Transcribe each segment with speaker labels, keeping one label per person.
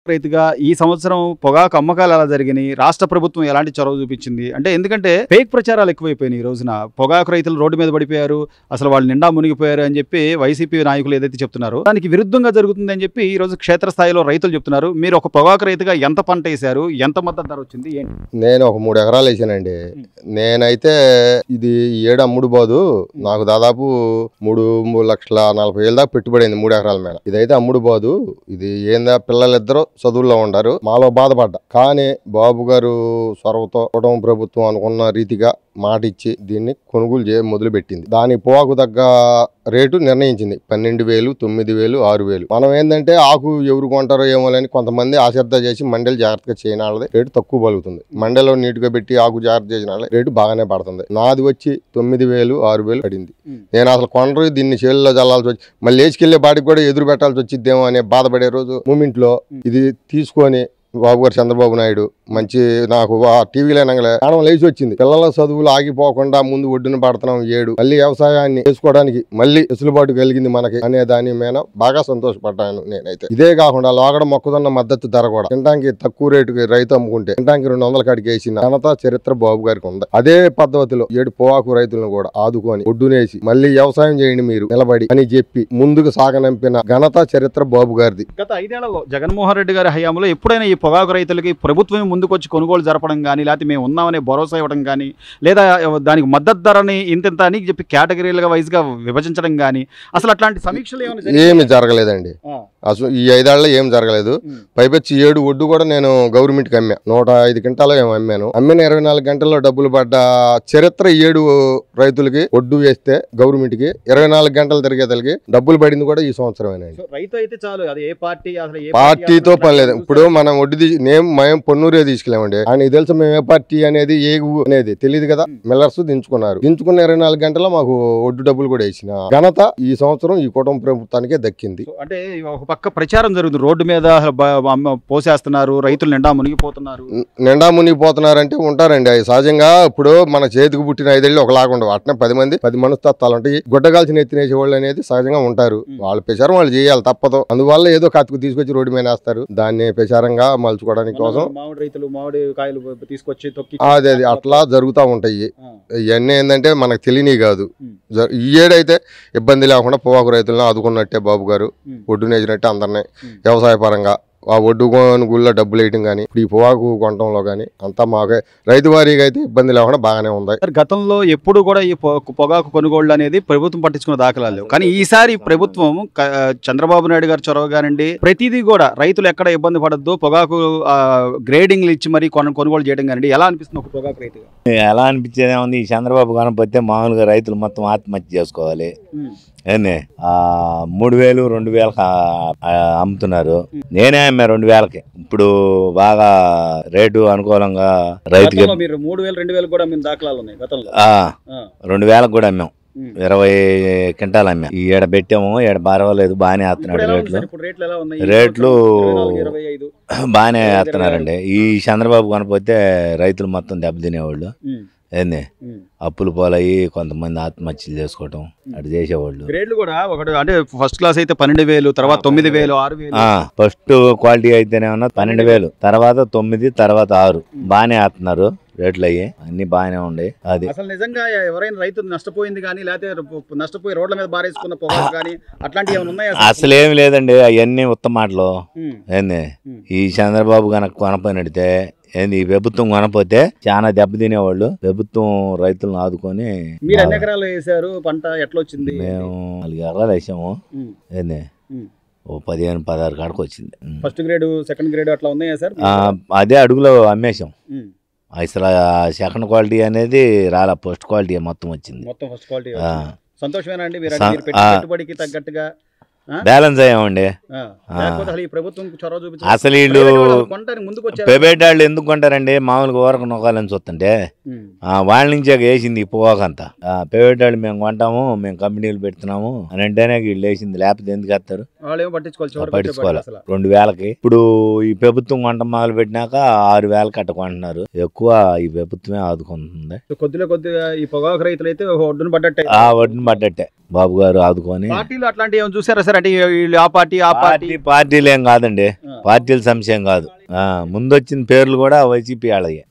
Speaker 1: రైతుగా ఈ సంవత్సరం పొగాకు అమ్మకాలు ఎలా జరిగినాయి, రాష్ట్ర ప్రభుత్వం ఎలాంటి చొరవ చూపించింది అంటే, ఎందుకంటే ఫేక్ ప్రచారాలు ఎక్కువైపోయినాయి. ఈ రోజున పొగాకు రైతులు రోడ్డు మీద పడిపోయారు, అసలు వాళ్ళు నిండా మునిగిపోయారు అని చెప్పి వైసీపీ నాయకులు ఏదైతే చెప్తున్నారో దానికి విరుద్ధంగా జరుగుతుంది అని చెప్పి ఈ రోజు క్షేత్రస్థాయిలో రైతులు చెప్తున్నారు. మీరు ఒక పొగాకు రైతుగా ఎంత పంట వేశారు, ఎంత మద్దతు ధర వచ్చింది ఏంటి?
Speaker 2: నేను ఒక 3 ఎకరాలు వేసానండి. నేనైతే ఇది ఏడు అమ్ముడు పోదు, నాకు దాదాపు 3,40,000 దాకా పెట్టుబడి అయింది 3 ఎకరాల మీద. ఇదైతే అమ్ముడు పోదు, ఇది ఏందా పిల్లలిద్దరూ చదువుల్లో ఉండారు, మాలో బాధపడ్డా. కానీ బాబు గారు చొరవతో కుటుంబ ప్రభుత్వం అనుకున్న రీతిగా మాట ఇచ్చి దీన్ని కొనుగోలు మొదలు పెట్టింది. దాని పొగాకు తగ్గ రేటు నిర్ణయించింది 12,000, 9,000, 6,000. మనం ఏంటంటే ఆకు ఎవరు కొంటారో ఏమో అని కొంతమంది ఆశ్రద్ధ చేసి మండలి జాగ్రత్తగా చేయని వాళ్ళది రేటు తక్కువ పలుకుతుంది. మండలిలో నీట్గా పెట్టి ఆకు జాగ్రత్త చేసిన వాళ్ళ రేటు బాగానే పడుతుంది. నాది వచ్చి 9,000, 6,000 పడింది. నేను అసలు కొనరు, దీన్ని చేతుల్లో చల్లాల్సి వచ్చి మళ్ళీ లేచికెళ్లే బాటికి కూడా ఎదురు పెట్టాల్సి వచ్చిద్దేమో అనే బాధపడే రోజు మూమెంట్లో ఇది తీసుకొని బాబు గారు చంద్రబాబు నాయుడు మంచి నాకు టీవీలో ప్రాణం లేచి వచ్చింది. పిల్లల చదువులు ఆగిపోకుండా ముందు ఒడ్డున పడుతున్నాం ఏడు, మళ్ళీ వ్యవసాయాన్ని చేసుకోవడానికి మళ్ళీ వెసులుబాటు కలిగింది మనకి అనే దాని మీద బాగా సంతోషపడ్డాను నేనైతే. ఇదే కాకుండా లోగడ మొక్కజొన్న మద్దతు ధర కూడా తినడానికి తక్కువ రేటుకి రైతు అమ్ముకుంటే తినడానికి 200 కాడికి వేసిన ఘనత చరిత్ర బాబు గారికి ఉంది. అదే పద్ధతిలో 7 పొగాకు రైతులను కూడా ఆదుకొని ఒడ్డునేసి మళ్ళీ వ్యవసాయం చేయండి మీరు నిలబడి అని చెప్పి ముందుకు సాగనంపిన ఘనత చరిత్ర బాబు గారిది.
Speaker 1: గత 5 ఏళ్లలో జగన్మోహన్ రెడ్డి గారి హయాంలో ఎప్పుడైనా ఈ పొగాకు రైతులకి ప్రభుత్వం ముందుకొచ్చి కొనుగోలు జరపడం కానీ, లేకపోతే మేము ఉన్నామనే భరోసా ఇవ్వడం కానీ, లేదా దానికి మద్దతు ధరని ఇంత అని చెప్పి కేటగిరీలుగా వైజ్గా విభజించడం కానీ, అసలు అట్లాంటి సమీక్షలు
Speaker 2: ఏమి జరగలేదండి. అసలు ఈ 5 ఏళ్లలో ఏం జరగలేదు. పైపెచ్చి 7 ఒడ్డు కూడా నేను గవర్నమెంట్కి అమ్మా, 105 క్వింటాలు ఏమో అమ్మాను. అమ్మిన 24 గంటల్లో డబ్బులు పడ్డ చరిత్ర 7 రైతులకి ఒడ్డు వేస్తే గవర్నమెంట్కి 24 గంటలు తిరిగేతలకి డబ్బులు పడింది కూడా ఈ సంవత్సరమేనండి.
Speaker 1: రైతు అయితే చాలు, అది ఏ పార్టీ అసలు
Speaker 2: పార్టీతో పని లేదు. ఇప్పుడు మనం ఒడ్డు మేము పొన్నూరే తీసుకెళ్ళామండి. ఆయనకి తెలుసు మేము ఏ పార్టీ అనేది ఏ అనేది తెలియదు కదా. మిల్లర్స్ దించుకున్నారు, దించుకున్న 24 గంటల్లో మాకు ఒడ్డు డబ్బులు కూడా వేసిన ఘనత ఈ సంవత్సరం ఈ కుటుంబ ప్రభుత్వానికే దక్కింది.
Speaker 1: అంటే ఒక పక్క ప్రచారం జరుగుతుంది, రోడ్డు మీద పోసేస్తున్నారు, రైతులు నిండా మునిగిపోతున్నారు.
Speaker 2: నిండా మునిగిపోతున్నారంటే ఉంటారండి, అది సహజంగా. ఇప్పుడు మన చేతికి పుట్టిన 5 ఏళ్ళు ఒకలాగా ఉండవు. అట్నే 10 మనస్తత్వాలు ఉంటాయి. గుడ్డగాల్చిన ఎత్తినేసే వాళ్ళు అనేది సహజంగా ఉంటారు. వాళ్ళ ప్రచారం వాళ్ళు చేయాలి, తప్పదు. అందువల్ల ఏదో కత్తుకు తీసుకొచ్చి రోడ్డు మీద వేస్తారు. దాన్ని ప్రచారంగా మలుచుకోవడానికి కోసం
Speaker 1: మామిడి కాయలు తీసుకొచ్చి
Speaker 2: అదే అట్లా జరుగుతూ ఉంటాయి. ఇవన్నీ ఏంటంటే మనకు తెలియని కాదు. ఈ ఏడైతే ఇబ్బంది లేకుండా పొగాకు రైతులను ఆదుకున్నట్టే బాబు గారు, ఒడ్డునేసినట్టే అందరినీ వ్యవసాయ పరంగా ఆ ఒడ్డు కొనుగోలులో డబ్బులు వేయడం కానీ, ఇప్పుడు ఈ పొగాకు కొనడంలో కానీ అంతా మాకే రైతు వారీగా అయితే ఇబ్బంది లేకుండా బాగానే ఉంది.
Speaker 1: గతంలో ఎప్పుడు కూడా ఈ పొగాకు కొనుగోళ్లు అనేది ప్రభుత్వం పట్టించుకున్న దాఖలాలు లేవు. కానీ ఈసారి ప్రభుత్వం చంద్రబాబు నాయుడు గారు చొరవగానండి ప్రతిదీ కూడా రైతులు ఎక్కడ ఇబ్బంది పడద్దు, పొగాకు గ్రేడింగ్లు ఇచ్చి మరి కొనుగోలు చేయడం కానీ ఎలా అనిపిస్తుంది ఒక పొగాకు రైతుగా?
Speaker 3: ఎలా అనిపించేది ఏముంది, ఈ చంద్రబాబు కనపడితే మామూలుగా రైతులు మొత్తం ఆత్మహత్య చేసుకోవాలి. ఏంది 3,000, 2,000 అమ్ముతున్నారు. నేనే అమ్మా 2,000కి. ఇప్పుడు బాగా రేటు అనుకూలంగా రైతుకి
Speaker 1: 3,000, 2,000 కూడా దాఖలాలు ఉన్నాయి. గతంలో
Speaker 3: 2,000కి కూడా అమ్మాం, 20 క్వింటాలు అమ్మాం. ఈ ఏడ పెట్టాము, ఏడ పర్వాలేదు, బాగానే వేస్తున్నాడు రేట్లు బాగానే వేస్తున్నారండి. ఈ చంద్రబాబు కనపోతే రైతులు మొత్తం దెబ్బతినేవాళ్ళు. ఏంది అప్పులు పోలయ్యి కొంతమంది ఆత్మహత్యలు చేసుకోవటం అటు చేసేవాళ్ళు.
Speaker 1: గ్రేడ్లు కూడా ఒకటి అంటే ఫస్ట్ క్లాస్ అయితే 12,000, తర్వాత 9,000, 6,000.
Speaker 3: ఫస్ట్ క్వాలిటీ అయితేనేమన్నా 12,000, తర్వాత 9, తర్వాత 6 బాగానే వేస్తున్నారు. రేట్లు అయ్యి అన్ని బాగానే ఉండే. అది
Speaker 1: అసలు నిజంగా ఎవరైనా రైతు నష్టపోయింది కానీ, లేకపోతే నష్టపోయి రోడ్ల మీద బారేసుకున్న పొగాకు కానీ అట్లాంటివి ఏమైనా ఉన్నాయా?
Speaker 3: అసలు ఏమి లేదండి, అవన్నీ ఉత్తమ మాటలు. ఏంది ఈ చంద్రబాబు కనుక కొనపోయినడితే ఏంది, ఈ ప్రభుత్వం కొనపోతే చాలా దెబ్బతినేవాళ్ళు. ప్రభుత్వం రైతులను ఆదుకొని.
Speaker 1: మీరు ఎన్ని ఎకరాలు వేసారు పంట, ఎట్లా వచ్చింది?
Speaker 3: మేము 4 ఎకరాలు వేసాము. ఏంది ఓ 15, 16 కాడకు వచ్చింది.
Speaker 1: ఫస్ట్ గ్రేడ్, సెకండ్ గ్రేడ్ అట్లా ఉన్నాయా సార్?
Speaker 3: అదే అడుగులో అమ్మేసాం. అసలు సెకండ్ క్వాలిటీ అనేది రాలా, ఫస్ట్ క్వాలిటీ మొత్తం వచ్చింది.
Speaker 1: మొత్తం ఫస్ట్ క్వాలిటీ. సంతోషమేనా అండి మీరు పెట్టుబడికి తగ్గట్టుగా
Speaker 3: బ్యాలెన్స్ అయ్యామండి. అసలు వీళ్ళు ప్రైవేట్ వాళ్ళు ఎందుకు కొంటారండి, మామూలుగా ఊరకు నొక్కాలని చూస్తుంటే వాళ్ళ నుంచే వేసింది ఈ పొగాకంతా. ప్రైవేట్ వాళ్ళు మేము కొంటాము, మేము కంపెనీలు పెడుతున్నాము అని అంటేనే వీళ్ళు వేసింది, లేకపోతే ఎందుకు వేస్తారు? పట్టించుకోవాలి. 2,000కి ఇప్పుడు ఈ ప్రభుత్వం కొంట మొదలు పెట్టినాక 6,000కి అట్ట కొంటున్నారు. ఎక్కువ ఈ ప్రభుత్వమే ఆదుకుంటుంది.
Speaker 1: కొద్దిగా ఈ పొగాకు రైతులు అయితే ఒడ్డున పడ్డట్టే.
Speaker 3: ఒడ్డున పడ్డట్టే బాబు గారు ఆదుకొని.
Speaker 1: పార్టీలు అట్లాంటివి చూసారా? సార్? అంటే వీళ్ళు ఆ పార్టీ
Speaker 3: పార్టీలు ఏం కాదండి, పార్టీల సంశయం కాదు. ముందు వచ్చిన పేర్లు కూడా వైసీపీ వాళ్ళవి.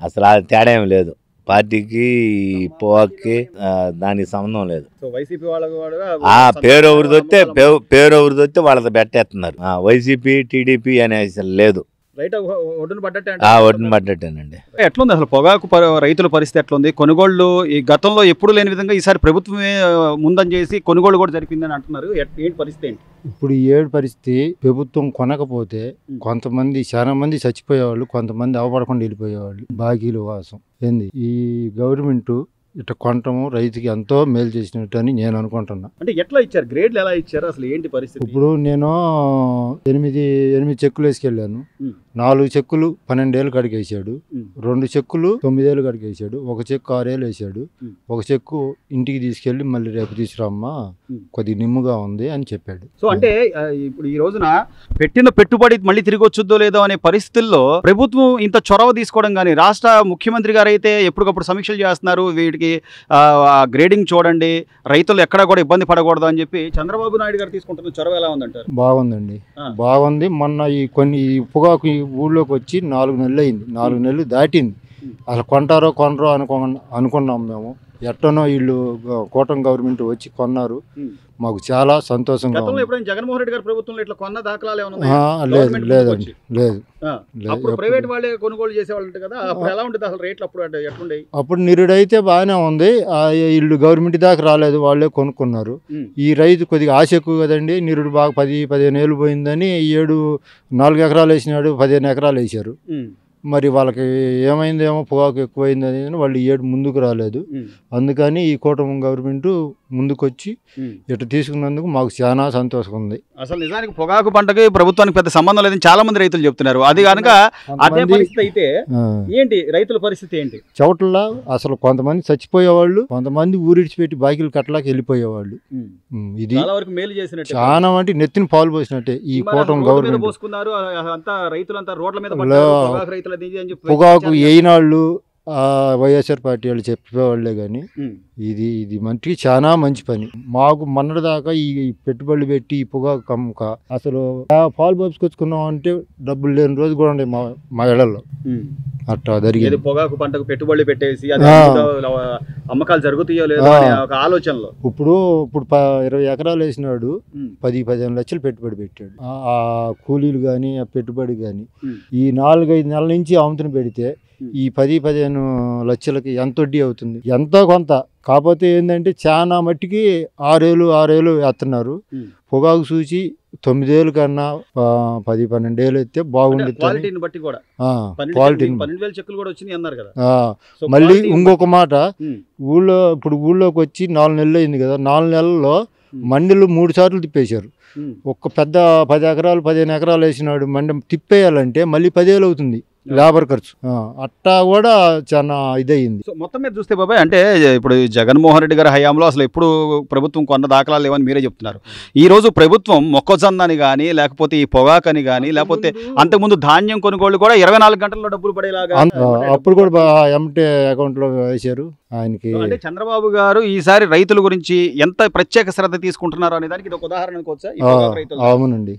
Speaker 3: అసలు ఆ తేడా ఏం లేదు, పార్టీకి పోవాకి దానికి సంబంధం లేదు.
Speaker 1: వైసీపీ వాళ్ళకి
Speaker 3: పేరు ఎవరిది వస్తే వాళ్ళది పెట్టేస్తున్నారు. వైసీపీ టీడీపీ అనేది లేదు, ఒడ్డున పడ్డట్టేనండి.
Speaker 1: ఎట్లుంది అసలు పొగాకు రైతుల పరిస్థితి ఎట్లుంది? కొనుగోళ్లు ఈ గతంలో ఎప్పుడు లేని విధంగా ఈసారి ప్రభుత్వమే ముందని చేసి కొనుగోలు కూడా జరిపిందని అంటున్నారు. ఏంటి పరిస్థితి ఏంటి
Speaker 4: ఇప్పుడు? ఈ ఏడు పరిస్థితి ప్రభుత్వం కొనకపోతే కొంతమంది చాలా మంది చచ్చిపోయేవాళ్ళు, కొంతమంది అవపడకుండా వెళ్ళిపోయేవాళ్ళు బాకీల కోసం. ఏంది ఈ గవర్నమెంట్ ఇట్లా కొనటము రైతుకి ఎంతో మేలు చేసినట్టు అని నేను అనుకుంటున్నా.
Speaker 1: అంటే ఎట్లా ఇచ్చారు, గ్రేడ్లు ఎలా ఇచ్చారు, అసలు ఏంటి పరిస్థితి?
Speaker 4: ఇప్పుడు నేను 8 చెక్కులు వేసుకెళ్ళాను. 4 చెక్కులు 12 ఏళ్ళు కాడికి వేసాడు, 2 చెక్కులు 9 ఏళ్ళు కాడికి వేసాడు, 1 చెక్కు 6 ఏళ్ళు వేసాడు, 1 చెక్కు ఇంటికి తీసుకెళ్లి మళ్ళీ రేపు తీసుకురామ్మా కొద్దిగా నిమ్ముగా ఉంది అని చెప్పాడు.
Speaker 1: సో అంటే ఇప్పుడు ఈ రోజున పెట్టిన పెట్టుబడి మళ్ళీ తిరిగి వచ్చుద్దో లేదో అనే పరిస్థితుల్లో ప్రభుత్వం ఇంత చొరవ తీసుకోవడం కానీ, రాష్ట్ర ముఖ్యమంత్రి గారు అయితే ఎప్పటికప్పుడు సమీక్షలు చేస్తున్నారు, వీటికి గ్రేడింగ్ చూడండి, రైతులు ఎక్కడా కూడా ఇబ్బంది పడకూడదు అని చెప్పి చంద్రబాబు నాయుడు గారు తీసుకుంటున్న చొరవ ఎలా ఉందంటారు?
Speaker 4: బాగుందండి, బాగుంది. మొన్న ఈ పొగాకు ఈ ఊళ్ళోకి వచ్చి 4 నెలలు అయింది, 4 నెలలు దాటింది. అసలు కొంటారో కొనరో అనుకున్నాం మేము. ఎట్టనో వీళ్ళు కూటమి గవర్నమెంట్ వచ్చి కొన్నారు, మాకు చాలా సంతోషంగా.
Speaker 1: జగన్మోహన్ రెడ్డి గారి ప్రభుత్వంలో ఇట్లా కొన్న దాఖలాలు
Speaker 4: లేదండి, లేదు.
Speaker 1: ప్రైవేట్ వాళ్ళే కొనుగోలు చేసేవాళ్ళు కదా, అప్పుడు ఎలా ఉంటుంది అసలు రేట్లు? అప్పుడు ఎట్లుండేవి?
Speaker 4: అప్పుడు నిరుడైతే బాగానే ఉంది, వీళ్ళు గవర్నమెంట్ దాకా రాలేదు, వాళ్ళే కొనుక్కున్నారు. ఈ రైతు కొద్దిగా ఆశ ఎక్కువ కదండి, నిరుడు బాగా 10-15 ఏళ్ళు పోయిందని 4 ఎకరాలు వేసినాడు, 15 ఎకరాలు వేసారు. మరి వాళ్ళకి ఏమైందేమో పొగాకు ఎక్కువైందని వాళ్ళు ముందుకు రాలేదు. అందుకని ఈ కూటమి గవర్నమెంట్ ముందుకొచ్చి ఇట్లా తీసుకున్నందుకు మాకు చాలా సంతోషంగా ఉంది.
Speaker 1: అసలు నిజానికి పొగాకు పంటకి ప్రభుత్వానికి పెద్ద సంబంధం లేదని చాలా మంది రైతులు చెప్తున్నారు. అది కనుక అదే పరిస్థితి అయితే ఏంటి రైతుల పరిస్థితి ఏంటి?
Speaker 4: చౌటల్లో అసలు కొంతమంది చచ్చిపోయేవాళ్ళు, కొంతమంది ఊరిడిచిపెట్టి బాకీలు కట్టలాకి వెళ్ళిపోయేవాళ్ళు. ఇది
Speaker 1: మేలు చేసినట్టు,
Speaker 4: చాలా అంటే నెత్తిన పాలు పోసినట్టే ఈ కూటమి గవర్నమెంట్. పొగాకు వేయినాళ్ళు వైఎస్ఆర్ పార్టీ వాళ్ళు చెప్పేవాళ్లే కానీ ఇది మట్టికి చాలా మంచి పని. మాకు మొన్నటిదాకా ఈ పెట్టుబడులు పెట్టి ఈ పొగాకు అమ్మక అసలు పాలు పోసుకొచ్చుకున్నాం అంటే డబ్బులు లేని రోజు కూడా ఉండే మా ఇళ్లలో. అట్లా జరిగేది.
Speaker 1: పొగాకు పంటకు పెట్టుబడులు పెట్టేసి అమ్మకాలు జరుగుతాయో లేదో ఒక ఆలోచనలో ఇప్పుడు
Speaker 4: 20 ఎకరాలు వేసినాడు, 10-15 లక్షలు పెట్టుబడి పెట్టాడు. ఆ కూలీలు కానీ ఆ పెట్టుబడి కానీ ఈ 4-5 నెలల నుంచి అమ్ముతుని పెడితే ఈ 10-15 లక్షలకి ఎంత వడ్డీ అవుతుంది? ఎంతో కొంత. కాకపోతే ఏంటంటే చాలా మట్టికి 6 ఏళ్ళు వేస్తున్నారు. పొగాకు చూసి 9 ఏళ్ళు కన్నా 10-12 ఏళ్ళు అయితే బాగుంటుంది. మళ్ళీ ఇంకొక మాట, ఊళ్ళోకి వచ్చి 4 నెలలు అయింది కదా, 4 నెలల్లో మండీలు 3 సార్లు తిప్పేశారు. ఒక పెద్ద 10 ఎకరాలు 15 ఎకరాలు వేసినాడు, మండి తిప్పేయాలంటే మళ్ళీ 10 ఏళ్ళు అవుతుంది లేబర్ ఖర్చు. అట్టా కూడా చాలా ఇదయింది.
Speaker 1: మొత్తం మీద చూస్తే బాబాయ్, అంటే ఇప్పుడు జగన్మోహన్ రెడ్డి గారి హయాంలో అసలు ఎప్పుడు ప్రభుత్వం కొన్న దాఖలాలు లేవని మీరే చెప్తున్నారు. ఈ రోజు ప్రభుత్వం మొక్కజొన్నని కానీ, లేకపోతే ఈ పొగాకని కానీ, లేకపోతే అంతకుముందు ధాన్యం కొనుగోలు కూడా 24 గంటల్లో డబ్బులు పడేలాగా
Speaker 4: అప్పుడు కూడా ఎంటే అకౌంట్ లో వేశారు ఆయనకి.
Speaker 1: అంటే చంద్రబాబు గారు ఈసారి రైతుల గురించి ఎంత ప్రత్యేక శ్రద్ధ తీసుకుంటున్నారు అనే దానికి ఇది ఒక ఉదాహరణ అనుకోవచ్చా?
Speaker 4: అవునండి.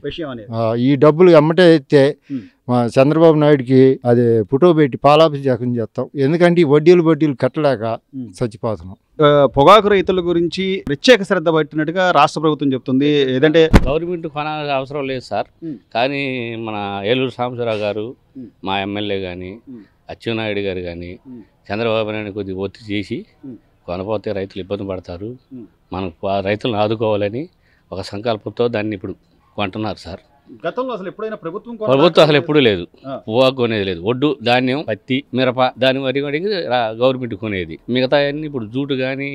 Speaker 4: ఈ డబ్బులు ఎమ్మటే అయితే మా చంద్రబాబు నాయుడుకి అదే ఫోటో పెట్టి పాలాభిషేకం చేస్తాం. ఎందుకంటే ఈ వడ్డీలు కట్టలేక చచ్చిపోతున్నాం.
Speaker 1: పొగాకు రైతుల గురించి ప్రత్యేక శ్రద్ధ పెట్టినట్టుగా రాష్ట్ర ప్రభుత్వం చెప్తుంది. ఏదంటే
Speaker 5: గవర్నమెంట్ కొనాల్సిన అవసరం లేదు సార్, కానీ మన ఏలూరు సాంబశివరావు గారు, మా ఎమ్మెల్యే కానీ, అచ్చెన్నాయుడు గారు కానీ చంద్రబాబు నాయుడు కొద్దిగా ఒత్తిడి చేసి కొనపోతే రైతులు ఇబ్బంది పడతారు, మనం రైతులను ఆదుకోవాలని ఒక సంకల్పంతో దాన్ని ఇప్పుడు కొంటున్నారు సార్.
Speaker 1: గతంలో అసలు ఎప్పుడైనా ప్రభుత్వం
Speaker 5: అసలు ఎప్పుడూ లేదు, పొగాకు కొనేది లేదు. ఒడ్డు, ధాన్యం, పత్తి, మిరప, దాని వరకు గవర్నమెంట్ కొనేది. మిగతా అన్ని ఇప్పుడు జూటు కానీ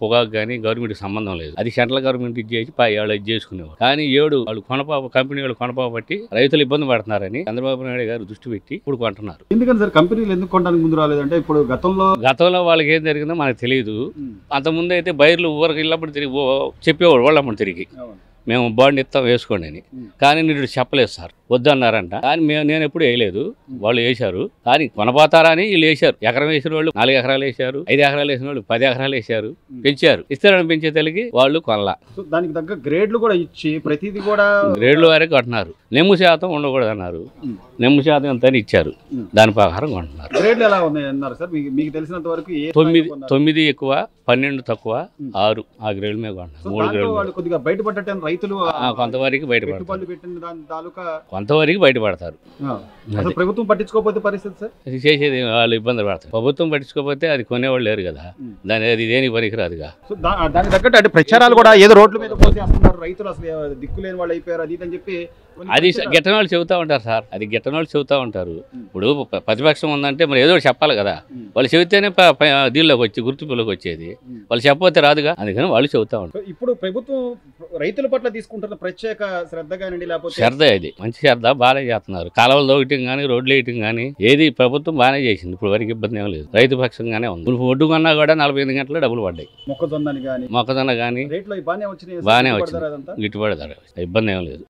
Speaker 5: పొగాకు కానీ గవర్నమెంట్ సంబంధం లేదు. అది సెంట్రల్ గవర్నమెంట్ ఇచ్చేసి వాళ్ళు ఇది చేసుకునేవారు. కానీ వాళ్ళు కంపెనీ వాళ్ళు కొనపాబట్టి రైతులు ఇబ్బంది పడుతున్నారని చంద్రబాబు నాయుడు గారు దృష్టి పెట్టి ఇప్పుడు కొంటున్నారు.
Speaker 1: ఎందుకని సార్ కంపెనీలు ఎందుకు కొనడానికి ముందు రాలేదంటే ఇప్పుడు
Speaker 5: గతంలో వాళ్ళకి ఏం జరిగిందో మనకు తెలియదు. అంతకుముందు అయితే బయర్లు ఊరికి వెళ్ళినప్పుడు తిరిగి చెప్పేవాడు వాళ్ళప్పుడు తిరిగి మేము బాండ్ ఇస్తాం వేసుకోండి అని. కానీ నిరుడు చెప్పలేదు సార్. వద్దన్నారంట. కానీ నేను ఎప్పుడు వేయలేదు, వాళ్ళు వేశారు. కానీ కొనపోతారా అని వీళ్ళు వేశారు. ఎకరం వేసిన వాళ్ళు 4 ఎకరాలు వేశారు, 5 ఎకరాలు వేసిన వాళ్ళు 10 ఎకరాలు వేశారు, పెంచారు. ఇస్తారని పెంచే తెలికి వాళ్ళు కొనలా.
Speaker 1: దానికి తగ్గ గ్రేడ్లు కూడా ఇచ్చి ప్రతిదీ కూడా
Speaker 5: గ్రేడ్ల వరకు కొంటున్నారు. నెమ్ము శాతం ఉండకూడదు అన్నారు, నెమ్ము శాతం ఎంత అని ఇచ్చారు, దాని ప్రకారం కొంటున్నారు.
Speaker 1: గ్రేడ్లు ఎలా ఉన్నాయి అన్నారు సార్? మీకు తెలిసినంత వరకు
Speaker 5: 9 ఎక్కువ, 12 తక్కువ, 6 ఆ గ్రేడ్ మీద కొంటున్నారు. 3 గ్రేడ్
Speaker 1: వాళ్ళు కొద్దిగా బయటపడ్డట్టు రైతులు
Speaker 5: కొంతవరకు బయటపడతారు,
Speaker 1: పెట్టిన దాని తాలూకా
Speaker 5: కొంతవరకు బయటపడతారు.
Speaker 1: అసలు ప్రభుత్వం పట్టించుకోకపోతే పరిస్థితి సార్?
Speaker 5: అది చేసేది వాళ్ళు ఇబ్బంది పడతారు. ప్రభుత్వం పట్టించుకోకపోతే అది కొనేవాళ్ళు లేరు కదా, అది దేనికి పనికిరాదుగా.
Speaker 1: దానికి తగ్గట్టు అంటే ప్రచారాలు కూడా ఏదో రోడ్ల మీద పోసేస్తున్నారు, రైతులు అసలు దిక్కులేని వాళ్ళు అయిపోయారు అది అని చెప్పి
Speaker 5: అది గిట్టని వాళ్ళు చెబుతా ఉంటారు సార్, అది గిట్టని వాళ్ళు చెబుతా ఉంటారు. ఇప్పుడు ప్రతిపక్షం ఉందంటే మరి ఏదో చెప్పాలి కదా, వాళ్ళు చెబితేనే దీనిలోకి వచ్చి గుర్తింపులోకి వచ్చేది, వాళ్ళు చెప్పకపోతే రాదుగా, అందుకని వాళ్ళు చెబుతా ఉంటారు.
Speaker 1: ఇప్పుడు ప్రభుత్వం రైతుల పట్ల తీసుకుంటున్న ప్రత్యేక శ్రద్ధ కానివ్వండి, లేకపోతే
Speaker 5: శ్రద్ధ, ఇది మంచి శ్రద్ధ, బాగానే చేస్తున్నారు. కాలువలు దోగటం కానీ, రోడ్లు వేయటం కానీ, ఏది ప్రభుత్వం బాగానే చేసింది. ఇప్పుడు వరకు ఇబ్బంది ఏం లేదు, రైతు పక్షంగానే ఉంది. ఇప్పుడు ఒడ్డు కొన్నా కూడా 48 గంటలు డబ్బులు పడ్డాయి.
Speaker 1: మొక్కజొన్న కానీ
Speaker 5: బాగానే వచ్చినాయి, గిట్టుబడి ధర, ఇబ్బంది ఏం లేదు.